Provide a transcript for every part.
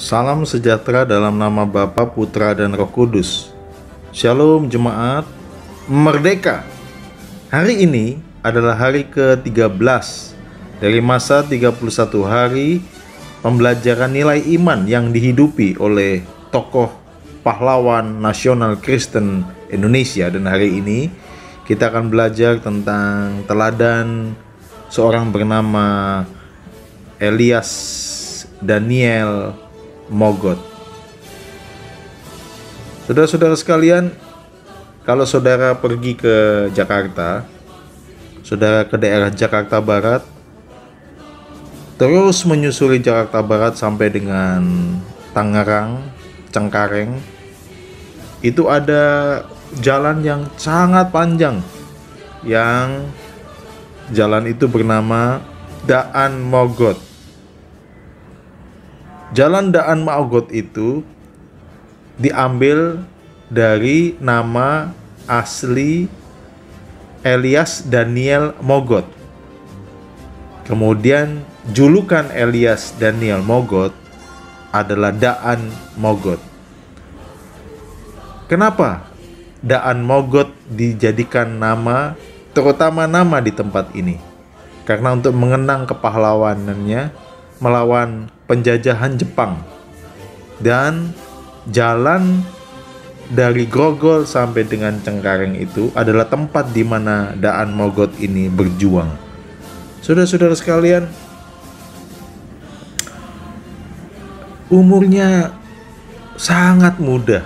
Salam sejahtera dalam nama Bapa, Putra, dan Roh Kudus. Shalom jemaat Merdeka. Hari ini adalah hari ke-13 dari masa 31 hari pembelajaran nilai iman yang dihidupi oleh tokoh pahlawan nasional Kristen Indonesia. Dan hari ini kita akan belajar tentang teladan seorang bernama Elias Daniel Mogot. Saudara-saudara sekalian, kalau saudara pergi ke Jakarta, saudara ke daerah Jakarta Barat, terus menyusuri Jakarta Barat sampai dengan Tangerang, Cengkareng, itu ada jalan yang sangat panjang, yang jalan itu bernama Daan Mogot. Jalan Daan Mogot itu diambil dari nama asli Elias Daniel Mogot. Kemudian julukan Elias Daniel Mogot adalah Daan Mogot. Kenapa Daan Mogot dijadikan nama, terutama nama di tempat ini? Karena untuk mengenang kepahlawanannya melawan penjajahan Jepang. Dan jalan dari Grogol sampai dengan Cengkareng itu adalah tempat di mana Daan Mogot ini berjuang. Saudara-saudara sekalian, umurnya sangat muda.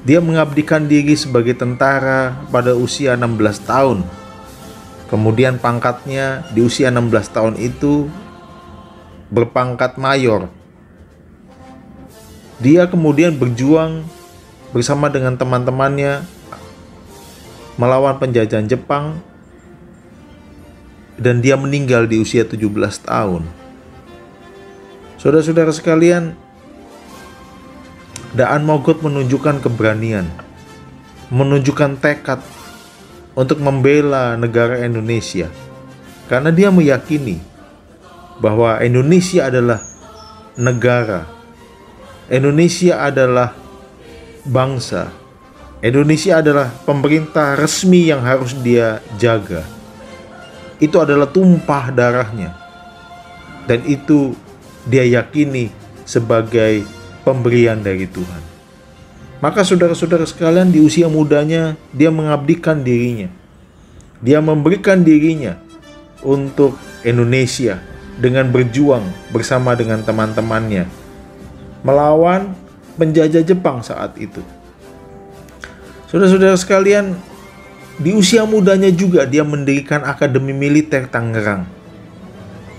Dia mengabdikan diri sebagai tentara pada usia 16 tahun. Kemudian pangkatnya di usia 16 tahun itu berpangkat mayor. Dia kemudian berjuang bersama dengan teman-temannya melawan penjajahan Jepang, dan dia meninggal di usia 17 tahun. Saudara-saudara sekalian, Daan Mogot menunjukkan keberanian, menunjukkan tekad untuk membela negara Indonesia, karena dia meyakini bahwa Indonesia adalah negara, Indonesia adalah bangsa, Indonesia adalah pemerintah resmi yang harus dia jaga. Itu adalah tumpah darahnya, dan itu dia yakini sebagai pemberian dari Tuhan. Maka saudara-saudara sekalian, di usia mudanya dia mengabdikan dirinya, dia memberikan dirinya untuk Indonesia dengan berjuang bersama dengan teman-temannya melawan penjajah Jepang saat itu. Saudara-saudara sekalian, di usia mudanya juga dia mendirikan Akademi Militer Tangerang.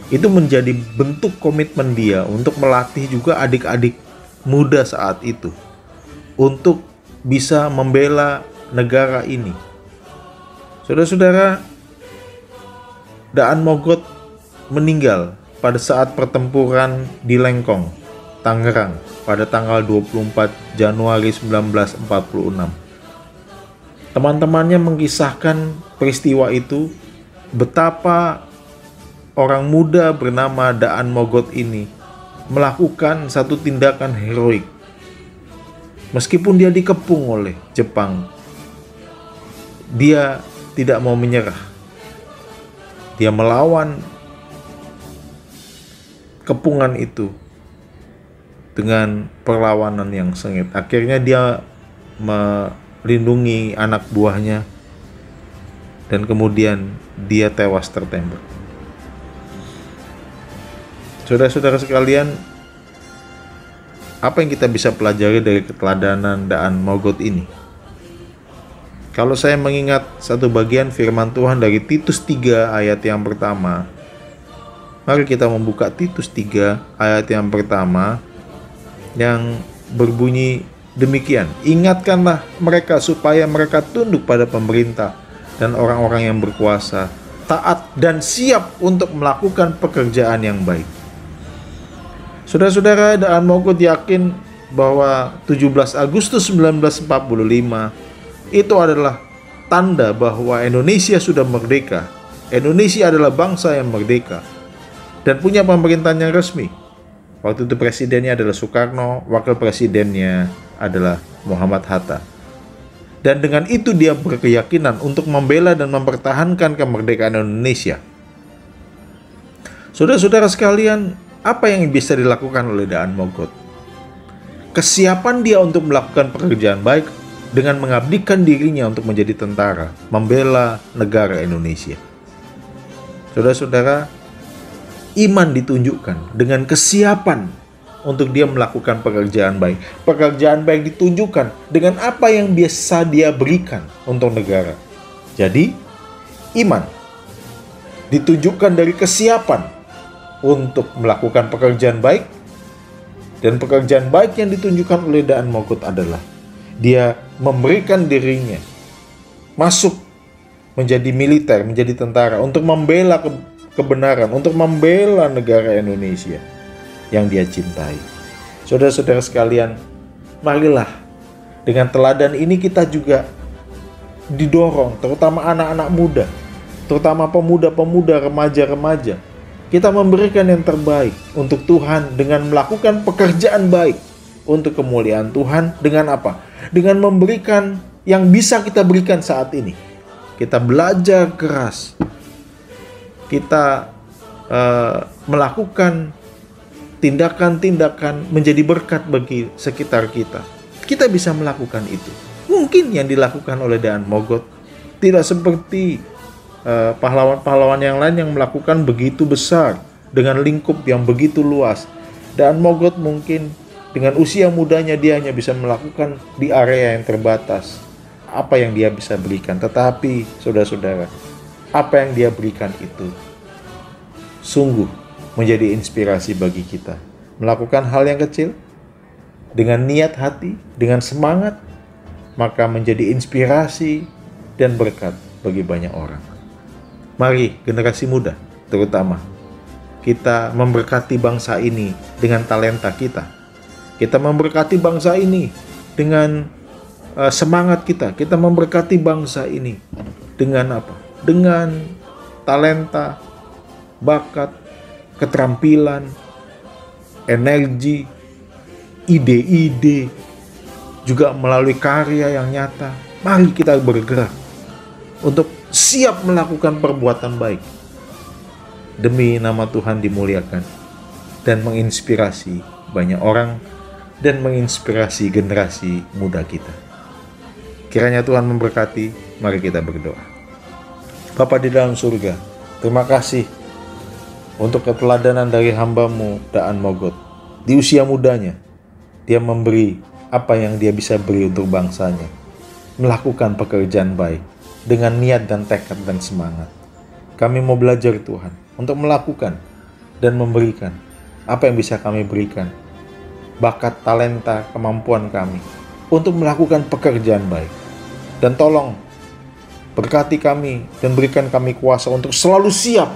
Itu menjadi bentuk komitmen dia untuk melatih juga adik-adik muda saat itu untuk bisa membela negara ini. Saudara-saudara, Daan Mogot meninggal pada saat pertempuran di Lengkong, Tangerang pada tanggal 24 Januari 1946. Teman-temannya mengisahkan peristiwa itu, betapa orang muda bernama Daan Mogot ini melakukan satu tindakan heroik. Meskipun dia dikepung oleh Jepang, dia tidak mau menyerah. Dia melawan kepungan itu dengan perlawanan yang sengit. Akhirnya dia melindungi anak buahnya, dan kemudian dia tewas tertembak. Saudara-saudara sekalian, apa yang kita bisa pelajari dari keteladanan Daan Mogot ini? Kalau saya mengingat satu bagian firman Tuhan dari Titus 3 ayat yang pertama, mari kita membuka Titus 3 ayat yang pertama yang berbunyi demikian. Ingatkanlah mereka supaya mereka tunduk pada pemerintah dan orang-orang yang berkuasa, taat dan siap untuk melakukan pekerjaan yang baik. Saudara-saudara, Daan Mogot yakin bahwa 17 Agustus 1945 itu adalah tanda bahwa Indonesia sudah merdeka. Indonesia adalah bangsa yang merdeka dan punya pemerintahan yang resmi. Waktu itu presidennya adalah Soekarno, wakil presidennya adalah Muhammad Hatta. Dan dengan itu dia berkeyakinan untuk membela dan mempertahankan kemerdekaan Indonesia. Saudara-saudara sekalian, apa yang bisa dilakukan oleh Daan Mogot? Kesiapan dia untuk melakukan pekerjaan baik dengan mengabdikan dirinya untuk menjadi tentara, membela negara Indonesia. Saudara-saudara, iman ditunjukkan dengan kesiapan untuk dia melakukan pekerjaan baik. Pekerjaan baik ditunjukkan dengan apa yang biasa dia berikan untuk negara. Jadi, iman ditunjukkan dari kesiapan untuk melakukan pekerjaan baik. Dan pekerjaan baik yang ditunjukkan oleh Daan Mogot adalah dia memberikan dirinya masuk menjadi militer, menjadi tentara untuk membela kebenaran, untuk membela negara Indonesia yang dia cintai. Saudara-saudara sekalian, marilah dengan teladan ini kita juga didorong, terutama anak-anak muda, terutama pemuda-pemuda, remaja-remaja. Kita memberikan yang terbaik untuk Tuhan dengan melakukan pekerjaan baik untuk kemuliaan Tuhan. Dengan apa? Dengan memberikan yang bisa kita berikan saat ini. Kita belajar keras. Kita melakukan tindakan-tindakan menjadi berkat bagi sekitar kita. Kita bisa melakukan itu. Mungkin yang dilakukan oleh Daan Mogot tidak seperti pahlawan-pahlawan yang lain yang melakukan begitu besar dengan lingkup yang begitu luas. Daan Mogot mungkin dengan usia mudanya dia hanya bisa melakukan di area yang terbatas apa yang dia bisa berikan. Tetapi saudara-saudara, apa yang dia berikan itu sungguh menjadi inspirasi bagi kita. Melakukan hal yang kecil dengan niat hati, dengan semangat, maka menjadi inspirasi dan berkat bagi banyak orang. Mari generasi muda terutama kita memberkati bangsa ini dengan talenta kita. Kita memberkati bangsa ini dengan semangat kita. Kita memberkati bangsa ini dengan apa? Dengan talenta, bakat, keterampilan, energi, ide-ide, juga melalui karya yang nyata. Mari kita bergerak untuk siap melakukan perbuatan baik demi nama Tuhan dimuliakan dan menginspirasi banyak orang dan menginspirasi generasi muda kita. Kiranya Tuhan memberkati. Mari kita berdoa. Bapa di dalam surga, terima kasih untuk keteladanan dari hamba-Mu Daan Mogot. Di usia mudanya, dia memberi apa yang dia bisa beri untuk bangsanya. Melakukan pekerjaan baik dengan niat dan tekad dan semangat. Kami mau belajar Tuhan untuk melakukan dan memberikan apa yang bisa kami berikan. Bakat, talenta, kemampuan kami untuk melakukan pekerjaan baik. Dan tolong berkati kami dan berikan kami kuasa untuk selalu siap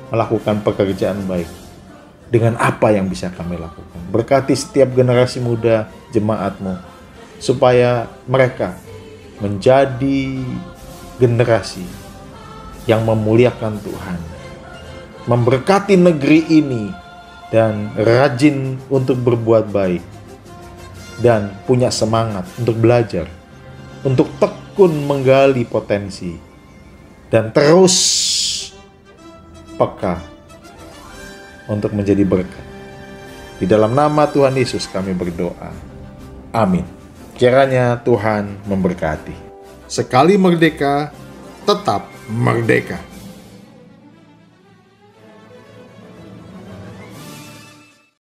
melakukan pekerjaan baik dengan apa yang bisa kami lakukan. Berkati setiap generasi muda jemaat-Mu supaya mereka menjadi generasi yang memuliakan Tuhan, memberkati negeri ini dan rajin untuk berbuat baik dan punya semangat untuk belajar, untuk tekun menggali potensi dan terus peka untuk menjadi berkat. Di dalam nama Tuhan Yesus kami berdoa. Amin. Kiranya Tuhan memberkati. Sekali merdeka, tetap merdeka.